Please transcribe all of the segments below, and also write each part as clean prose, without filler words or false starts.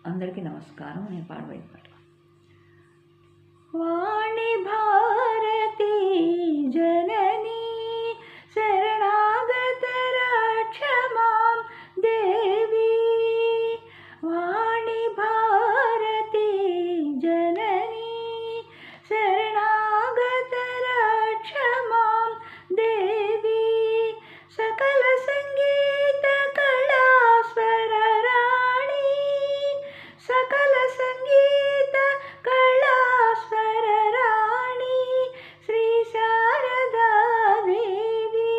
అందరికీ నమస్కారం. నేను పాడబోయే పాట వాణి భారతి జననీ శరణాగత రక్షమాం దేవి. వాణి భారతి జననీ శరణాగత రక్షమాం దేవి. సకల సంగీత కళా స్వర రాణి, సకల సంగీత కళా స్వర రాణి శ్రీ శారదా దేవి.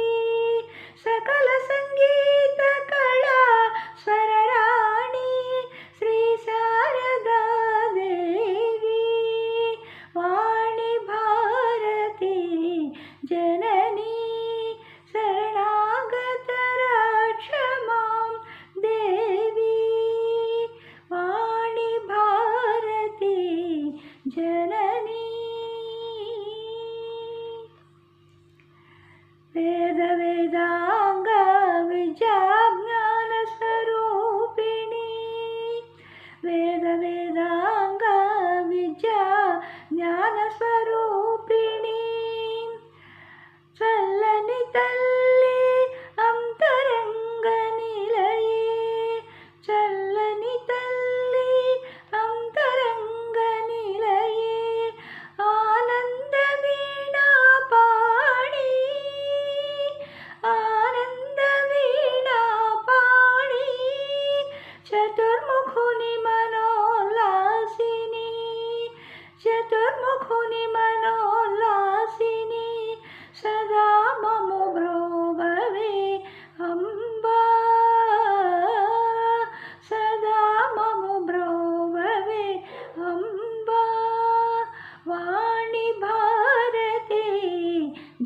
సకల సంగీత కళా స్వర రాణి శ్రీ శారదా దేవి. వాణి భారతి జననీ శరణాగత రక్షమాం దేవి. వాణి భారతి జననీ. వేద వేదాంగ విద్యాజ్ఞాన స్వరూపిణి, వేద వేదాంగ విద్యా జ్ఞాన స్వరూపిణి. చల్లని తల్లి అంతరంగ నిలయే, చల్లని తల్లి అంతరంగ నిలయే. ఆనంద వీణా పాణి, ఆనంద వీణా పాణి. చతుర్ముఖుని మనోల్లాసిని, చతుర్ముఖుని మనోల్లాసిని. సదా మము బ్రోవవే అంబా, సదా మము బ్రోవవే అంబా. వాణి భారతి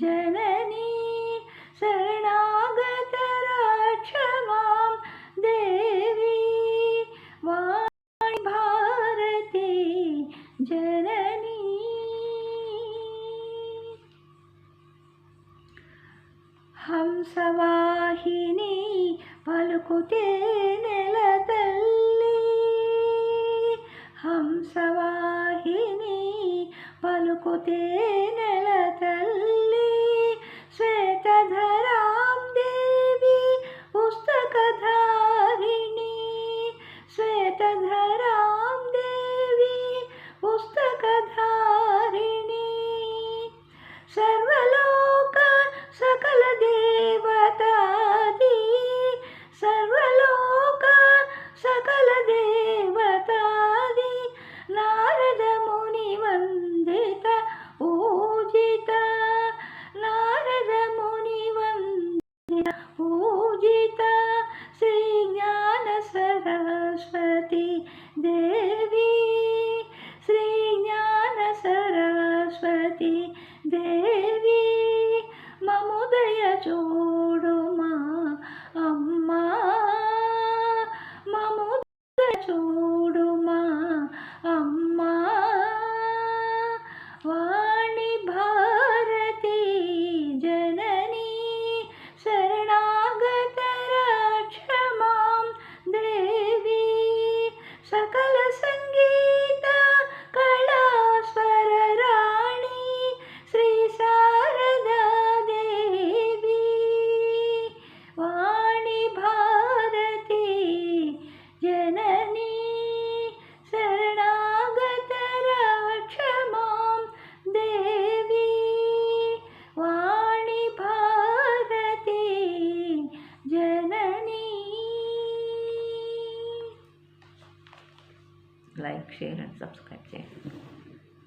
జననీ శరణాగత రక్షమాం దేవి. వాణి భారతి జననీ. హంసవాహిని పలుకుతే నెల తల్లి, హంసవాహిని పలుకుతే నెల తల్లి. శ్వేతధరాం దేవి పుస్తకధారిణి, శ్వేతధరాం దేవి పుస్తకధారిణి. సర్వలోక సకల దేవతాది, సర్వలోక సకల దేవతాది. నారద ముని వందిత పూజిత, నారద ముని వందిత పూజిత. శ్రీ జ్ఞాన సరస్వతి దేవి, శ్రీ జ్ఞాన సరస్వతి దేవి. మముదయ చూడుమా అమ్మా, మముదయ చూడుమా అమ్మా. వాణి భారతి జననీ శరణాగత రక్షమాం దేవి. సకల సంగీత కళా స్వర రాణి శ్రీ శారదా దేవి. వాణి భారతి జననీ శరణాగత రక్షమాం దేవి. వాణి భారతి జననీ. లైక్, షేర్ అండ్ సబ్స్క్రైబ్ చేయండి.